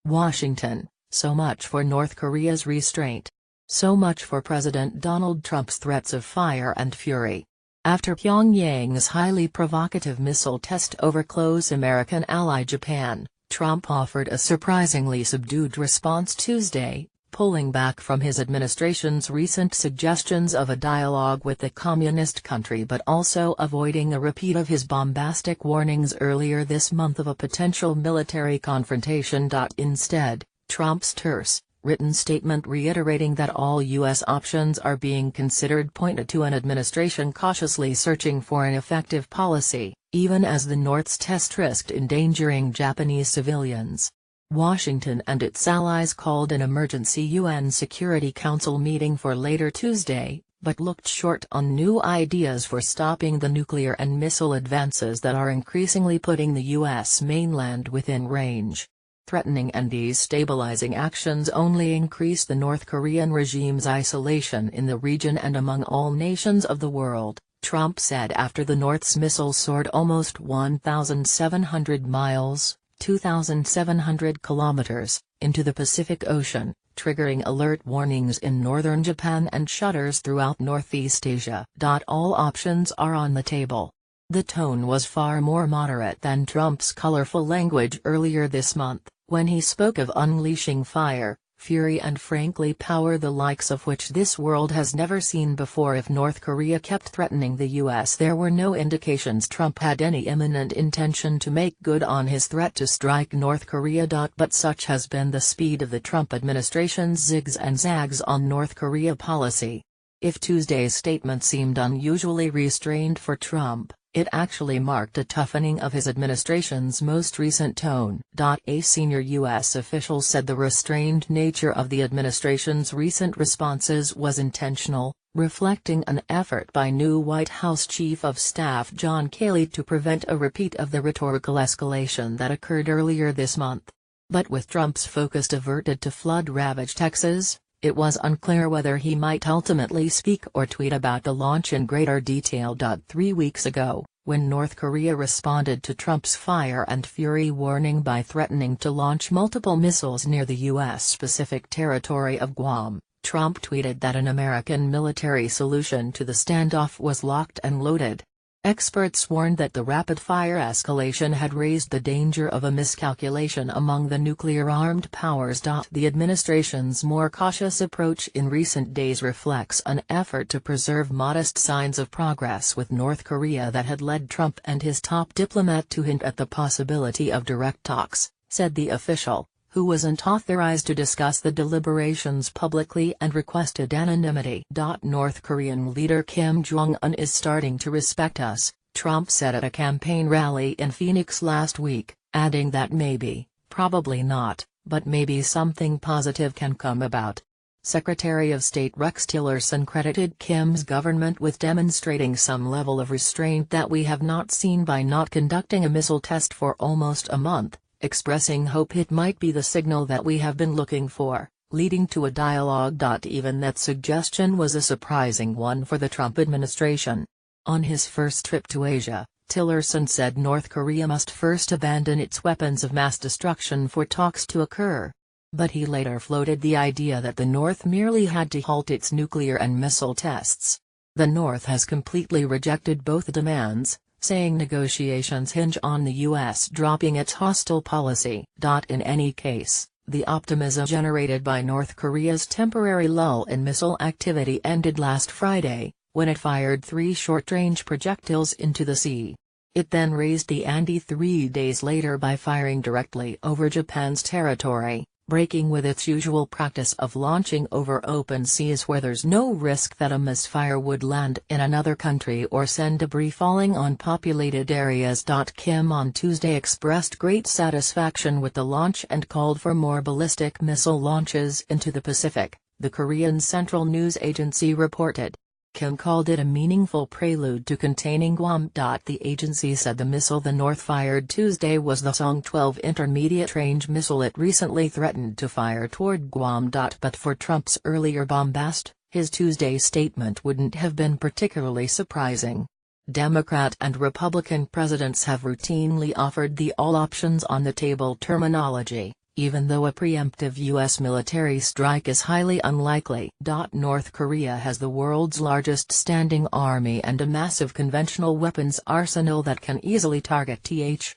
Washington, so much for North Korea's restraint. So much for President Donald Trump's threats of fire and fury. After Pyongyang's highly provocative missile test over close American ally Japan, Trump offered a surprisingly subdued response Tuesday, pulling back from his administration's recent suggestions of a dialogue with the communist country but also avoiding a repeat of his bombastic warnings earlier this month of a potential military confrontation. Instead, Trump's terse, written statement reiterating that all U.S. options are being considered pointed to an administration cautiously searching for an effective policy, even as the North's test risked endangering Japanese civilians. Washington and its allies called an emergency UN Security Council meeting for later Tuesday, but looked short on new ideas for stopping the nuclear and missile advances that are increasingly putting the U.S. mainland within range. Threatening and destabilizing actions only increase the North Korean regime's isolation in the region and among all nations of the world, Trump said after the North's missiles soared almost 1,700 miles. 2,700 kilometers, into the Pacific Ocean, triggering alert warnings in northern Japan and shudders throughout Northeast Asia. All options are on the table. The tone was far more moderate than Trump's colorful language earlier this month, when he spoke of unleashing fire, fury and frankly power the likes of which this world has never seen before if North Korea kept threatening the U.S. There were no indications Trump had any imminent intention to make good on his threat to strike North Korea. But such has been the speed of the Trump administration's zigs and zags on North Korea policy. If Tuesday's statement seemed unusually restrained for Trump, it actually marked a toughening of his administration's most recent tone. A senior U.S. official said the restrained nature of the administration's recent responses was intentional, reflecting an effort by new White House Chief of Staff John Kelly to prevent a repeat of the rhetorical escalation that occurred earlier this month. But with Trump's focus diverted to flood-ravaged Texas, it was unclear whether he might ultimately speak or tweet about the launch in greater detail. 3 weeks ago, when North Korea responded to Trump's fire and fury warning by threatening to launch multiple missiles near the U.S. Pacific territory of Guam, Trump tweeted that an American military solution to the standoff was locked and loaded. Experts warned that the rapid-fire escalation had raised the danger of a miscalculation among the nuclear-armed powers. The administration's more cautious approach in recent days reflects an effort to preserve modest signs of progress with North Korea that had led Trump and his top diplomat to hint at the possibility of direct talks, said the official, who wasn't authorized to discuss the deliberations publicly and requested anonymity. North Korean leader Kim Jong-Un is starting to respect us, Trump said at a campaign rally in Phoenix last week, adding that maybe, probably not, but maybe something positive can come about. Secretary of State Rex Tillerson credited Kim's government with demonstrating some level of restraint that we have not seen by not conducting a missile test for almost a month, expressing hope it might be the signal that we have been looking for, leading to a dialogue. Even that suggestion was a surprising one for the Trump administration. On his first trip to Asia, Tillerson said North Korea must first abandon its weapons of mass destruction for talks to occur. But he later floated the idea that the North merely had to halt its nuclear and missile tests. The North has completely rejected both demands, saying negotiations hinge on the U.S. dropping its hostile policy. In any case, the optimism generated by North Korea's temporary lull in missile activity ended last Friday, when it fired 3 short-range projectiles into the sea. It then raised the ante 3 days later by firing directly over Japan's territory, breaking with its usual practice of launching over open seas where there's no risk that a misfire would land in another country or send debris falling on populated areas. Kim on Tuesday expressed great satisfaction with the launch and called for more ballistic missile launches into the Pacific, the Korean Central News Agency reported. Kim called it a meaningful prelude to containing Guam. The agency said the missile the North fired Tuesday was the Song-12 intermediate-range missile it recently threatened to fire toward Guam. But for Trump's earlier bombast, his Tuesday statement wouldn't have been particularly surprising. Democrat and Republican presidents have routinely offered the all options on the table terminology, even though a preemptive U.S. military strike is highly unlikely. North Korea has the world's largest standing army and a massive conventional weapons arsenal that can easily target th.